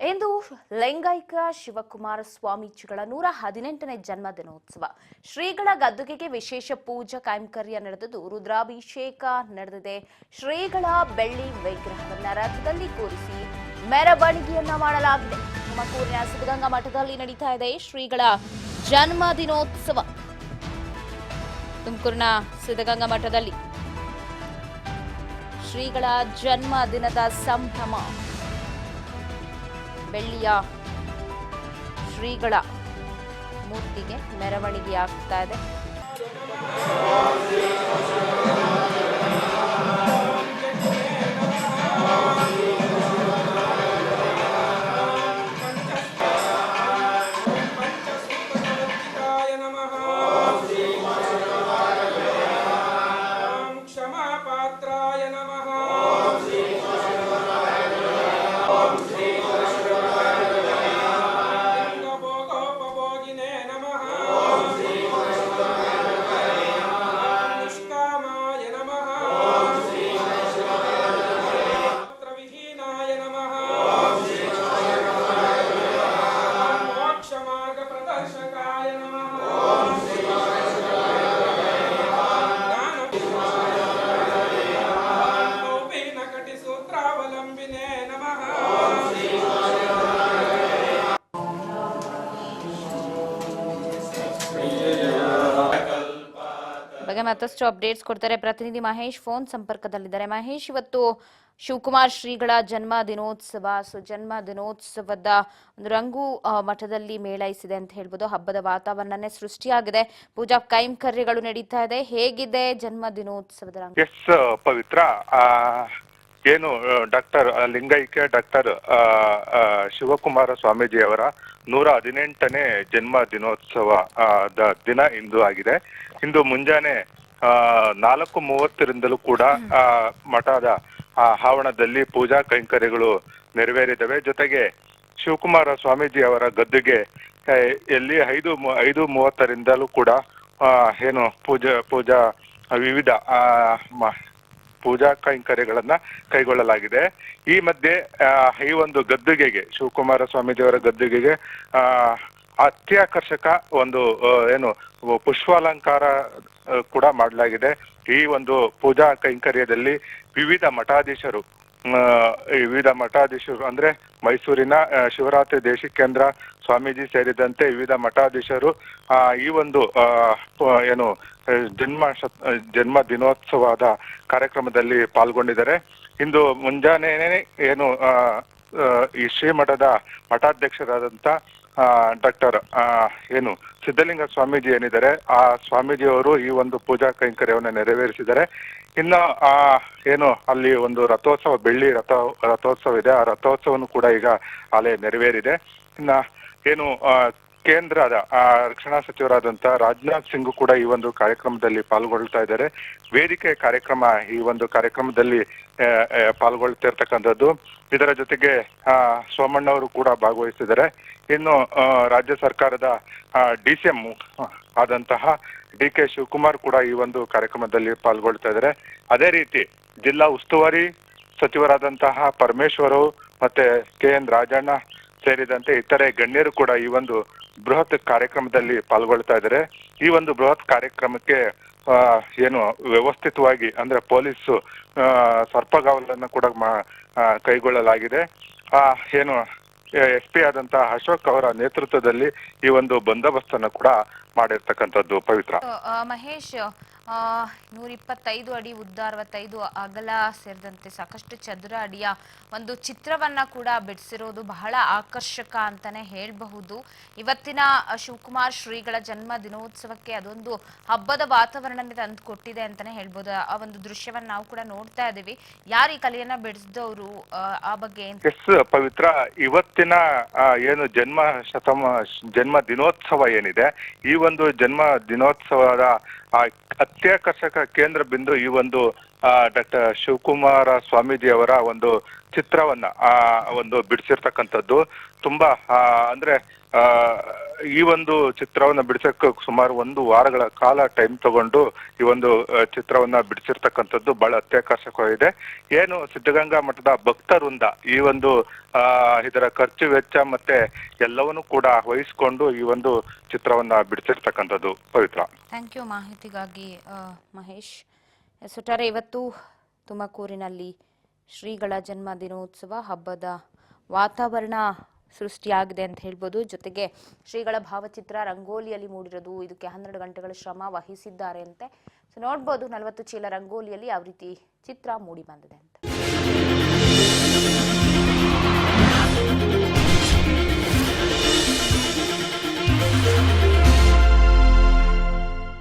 ಇಂದು ಲಿಂಗೈಕ ಶಿವಕುಮಾರ ಸ್ವಾಮೀಜಿಗಳ 118ನೇ ಜನ್ಮ ದಿನೋತ್ಸವ. ಶ್ರೀಗಳ ಗದ್ದುಗೆಗೆ ವಿಶೇಷ ಪೂಜಾ ಕೈಂಕರ್ಯ ನಡೆದಿದ್ದು, ರುದ್ರಾಭಿಷೇಕ ನಡೆದಿದೆ. ಶ್ರೀಗಳ ಬೆಳ್ಳಿ ವಿಗ್ರಹವನ್ನ ರಥದಲ್ಲಿ ಕೂರಿಸಿ ಮೆರವಣಿಗೆಯನ್ನ ಮಾಡಲಾಗಿದೆ. ತುಮಕೂರಿನ ಸಿದ್ಧಗಂಗಾ ಮಠದಲ್ಲಿ ನಡೀತಾ ಇದೆ ಶ್ರೀಗಳ ಜನ್ಮ ದಿನೋತ್ಸವ. ತುಮಕೂರಿನ ಸಿದ್ಧಗಂಗಾ ಮಠದಲ್ಲಿ ಶ್ರೀಗಳ ಜನ್ಮ ದಿನದ ಸಂಭ್ರಮ. ಬೆಳ್ಳಿಯ ಶ್ರೀಗಳ ಮೂರ್ತಿಗೆ ಮೆರವಣಿಗೆ ಆಗ್ತಾ ಇದೆ. ಬಗ್ಗೆ ಮತ್ತಷ್ಟು ಅಪ್ಡೇಟ್ಸ್ ಕೊಡ್ತಾರೆ ಪ್ರತಿನಿಧಿ ಮಹೇಶ್ ಫೋನ್ ಸಂಪರ್ಕದಲ್ಲಿದ್ದಾರೆ. ಮಹೇಶ್, ಇವತ್ತು ಶಿವಕುಮಾರ್ ಶ್ರೀಗಳ ಜನ್ಮ ದಿನೋತ್ಸವ. ಜನ್ಮ ದಿನೋತ್ಸವದ ಒಂದು ರಂಗು ಮಠದಲ್ಲಿ ಮೇಳೈಸಿದೆ ಅಂತ ಹೇಳ್ಬೋದು. ಹಬ್ಬದ ವಾತಾವರಣನೇ ಸೃಷ್ಟಿಯಾಗಿದೆ. ಪೂಜಾ ಕೈಂಕರ್ಯಗಳು ನಡೀತಾ ಇದೆ. ಹೇಗಿದೆ ಜನ್ಮ ದಿನೋತ್ಸವದ ರಂಗು? ಎಸ್ ಪವಿತ್ರ, ಏನು ಡಾಕ್ಟರ್ ಲಿಂಗೈಕ್ಯ ಡಾಕ್ಟರ್ ಶಿವಕುಮಾರ ಸ್ವಾಮೀಜಿಯವರ 118ನೇ ಜನ್ಮ ದಿನೋತ್ಸವದ ದಿನ ಇಂದು ಆಗಿದೆ. ಇಂದು ಮುಂಜಾನೆ 4:30ರಿಂದಲೂ ಕೂಡ ಮಠದ ಆವರಣದಲ್ಲಿ ಪೂಜಾ ಕೈಂಕರ್ಯಗಳು ನೆರವೇರಿದವೆ. ಜೊತೆಗೆ ಶಿವಕುಮಾರ ಸ್ವಾಮೀಜಿ ಅವರ ಗದ್ದುಗೆ ಎಲ್ಲಿ 5:30ರಿಂದಲೂ ಕೂಡ ಏನು ಪೂಜಾ ವಿವಿಧ ಪೂಜಾ ಕೈಂಕರ್ಯಗಳನ್ನ ಕೈಗೊಳ್ಳಲಾಗಿದೆ. ಈ ಮಧ್ಯೆ ಈ ಒಂದು ಗದ್ದುಗೆಗೆ, ಶಿವಕುಮಾರ ಸ್ವಾಮೀಜಿಯವರ ಗದ್ದುಗೆಗೆ ಅತ್ಯಾಕರ್ಷಕ ಒಂದು ಏನು ಪುಷ್ಪಾಲಂಕಾರ ಕೂಡ ಮಾಡಲಾಗಿದೆ. ಈ ಒಂದು ಪೂಜಾ ಕೈಂಕರ್ಯದಲ್ಲಿ ವಿವಿಧ ಮಠಾಧೀಶರು ಅಂದ್ರೆ ಮೈಸೂರಿನ ಶಿವರಾತ್ರಿ ದೇಶಿಕೇಂದ್ರ ಸ್ವಾಮೀಜಿ ಸೇರಿದಂತೆ ವಿವಿಧ ಮಠಾಧೀಶರು ಈ ಒಂದು ಏನು ಜನ್ಮ ದಿನೋತ್ಸವದ ಕಾರ್ಯಕ್ರಮದಲ್ಲಿ ಪಾಲ್ಗೊಂಡಿದ್ದಾರೆ. ಇಂದು ಮುಂಜಾನೆ ಏನು ಈ ಶ್ರೀಮಠದ ಮಠಾಧ್ಯಕ್ಷರಾದಂತ ಡಾಕ್ಟರ್ ಏನು ಸಿದ್ಧಲಿಂಗ ಸ್ವಾಮೀಜಿ ಏನಿದ್ದಾರೆ, ಆ ಸ್ವಾಮೀಜಿಯವರು ಈ ಒಂದು ಪೂಜಾ ಕೈಂಕರ್ಯವನ್ನು ನೆರವೇರಿಸಿದ್ದಾರೆ. ಇನ್ನು ಏನು ಅಲ್ಲಿ ಒಂದು ರಥೋತ್ಸವ, ಬೆಳ್ಳಿ ರಥೋತ್ಸವ ಇದೆ. ಆ ರಥೋತ್ಸವನು ಕೂಡ ಈಗ ಅಲ್ಲೇ ನೆರವೇರಿದೆ. ಇನ್ನ ಏನು ಕೇಂದ್ರದ ರಕ್ಷಣಾ ಸಚಿವರಾದಂತಹ ರಾಜನಾಥ್ ಸಿಂಗ್ ಕೂಡ ಈ ಒಂದು ಕಾರ್ಯಕ್ರಮದಲ್ಲಿ ಪಾಲ್ಗೊಳ್ತಾ ಇದ್ದಾರೆ. ವೇದಿಕೆ ಕಾರ್ಯಕ್ರಮ ಈ ಒಂದು ಕಾರ್ಯಕ್ರಮದಲ್ಲಿ ಪಾಲ್ಗೊಳ್ತಿರ್ತಕ್ಕಂಥದ್ದು. ಇದರ ಜೊತೆಗೆ ಸೋಮಣ್ಣವರು ಕೂಡ ಭಾಗವಹಿಸಿದ್ದಾರೆ. ಇನ್ನು ರಾಜ್ಯ ಸರ್ಕಾರದ DCM ಆದಂತಹ DK ಶಿವಕುಮಾರ್ ಕೂಡ ಈ ಒಂದು ಕಾರ್ಯಕ್ರಮದಲ್ಲಿ ಪಾಲ್ಗೊಳ್ತಾ ಇದ್ದಾರೆ. ಅದೇ ರೀತಿ ಜಿಲ್ಲಾ ಉಸ್ತುವಾರಿ ಸಚಿವರಾದಂತಹ ಪರಮೇಶ್ವರು ಮತ್ತೆ KN ರಾಜಣ್ಣ ಸೇರಿದಂತೆ ಇತರೆ ಗಣ್ಯರು ಕೂಡ ಈ ಒಂದು ಬೃಹತ್ ಕಾರ್ಯಕ್ರಮದಲ್ಲಿ ಪಾಲ್ಗೊಳ್ತಾ ಇದ್ದಾರೆ. ಈ ಒಂದು ಬೃಹತ್ ಕಾರ್ಯಕ್ರಮಕ್ಕೆ ಏನು ವ್ಯವಸ್ಥಿತವಾಗಿ ಅಂದ್ರೆ ಪೊಲೀಸ್ ಸರ್ಪಗಾವಲನ್ನು ಕೂಡ ಕೈಗೊಳ್ಳಲಾಗಿದೆ. ಏನು SP ಆದಂತಹ ಅಶೋಕ್ ಅವರ ನೇತೃತ್ವದಲ್ಲಿ ಈ ಒಂದು ಬಂದೋಬಸ್ತನ್ನು ಕೂಡ ಮಾಡಿರ್ತಕ್ಕಂಥದ್ದು. ಪವಿತ್ರ, ಮಹೇಶ್, 125 ಅಡಿ ಉದ್ದ, 65 ಅಗಲ ಸೇರಿದಂತೆ ಸಾಕಷ್ಟು ಚದುರ ಅಡಿಯ ಒಂದು ಚಿತ್ರವನ್ನ ಕೂಡ ಬಿಡಿಸಿರೋದು ಬಹಳ ಆಕರ್ಷಕ ಅಂತಾನೆ ಹೇಳ್ಬಹುದು. ಇವತ್ತಿನ ಶಿವಕುಮಾರ್ ಶ್ರೀಗಳ ಜನ್ಮ ದಿನೋತ್ಸವಕ್ಕೆ ಅದೊಂದು ಹಬ್ಬದ ವಾತಾವರಣನೇ ತಂದು ಕೊಟ್ಟಿದೆ ಅಂತಾನೆ ಹೇಳ್ಬೋದು. ಆ ಒಂದು ದೃಶ್ಯವನ್ನ ನಾವು ಕೂಡ ನೋಡ್ತಾ ಇದೀವಿ. ಯಾರು ಈ ಕಲೆಯನ್ನ ಬಿಡಿಸಿದವರು, ಆ ಬಗ್ಗೆ? ಎಸ್ ಪವಿತ್ರ, ಇವತ್ತಿನ ಏನು ಜನ್ಮ ದಿನೋತ್ಸವ ಏನಿದೆ, ಈ ಒಂದು ಜನ್ಮ ದಿನೋತ್ಸವದ ಅತ್ಯಾಕರ್ಷಕ ಕೇಂದ್ರ ಬಿಂದು ಈ ಒಂದು ಡಾಕ್ಟರ್ ಶಿವಕುಮಾರ ಸ್ವಾಮೀಜಿ ಅವರ ಒಂದು ಚಿತ್ರವನ್ನ ಒಂದು ಬಿಡಿಸಿರ್ತಕ್ಕಂಥದ್ದು. ತುಂಬಾ ಅಂದ್ರೆ ಈ ಒಂದು ಚಿತ್ರವನ್ನ ಬಿಡಿಸಕ್ಕೆ ಸುಮಾರು 1 ವಾರಗಳ ಕಾಲ ಟೈಮ್ ತಗೊಂಡು ಈ ಒಂದು ಚಿತ್ರವನ್ನ ಬಿಡಿಸಿರ್ತಕ್ಕಂಥದ್ದು ಬಹಳ ಅತ್ಯಾಕರ್ಷಕವಾಗಿದೆ. ಏನು ಸಿದ್ಧಗಂಗಾ ಮಠದ ಭಕ್ತರಿಂದ ಈ ಒಂದು ಇದರ ಖರ್ಚು ವೆಚ್ಚ ಮತ್ತೆ ಎಲ್ಲವನ್ನೂ ಕೂಡ ವಹಿಸಿಕೊಂಡು ಈ ಒಂದು ಚಿತ್ರವನ್ನ ಬಿಡಿಸಿರ್ತಕ್ಕಂಥದ್ದು. ಪವಿತ್ರ, ಥ್ಯಾಂಕ್ ಯು ಮಾಹಿತಿಗಾಗಿ ಮಹೇಶ್. ಒಟ್ಟಾರೆ ಇವತ್ತು ತುಮಕೂರಿನಲ್ಲಿ ಶ್ರೀಗಳ ಜನ್ಮ ದಿನೋತ್ಸವ ಹಬ್ಬದ ವಾತಾವರಣ ಸೃಷ್ಟಿಯಾಗಿದೆ ಅಂತ ಹೇಳ್ಬೋದು. ಜೊತೆಗೆ ಶ್ರೀಗಳ ಭಾವಚಿತ್ರ ರಂಗೋಲಿಯಲ್ಲಿ ಮೂಡಿರೋದು, ಇದಕ್ಕೆ 12 ಗಂಟೆಗಳ ಶ್ರಮ ವಹಿಸಿದ್ದಾರೆ ಅಂತೆ. ಸೊ ನೋಡ್ಬೋದು 40 ಚೀಲ ರಂಗೋಲಿಯಲ್ಲಿ ಯಾವ ರೀತಿ ಚಿತ್ರ ಮೂಡಿ ಬಂದಿದೆ ಅಂತ.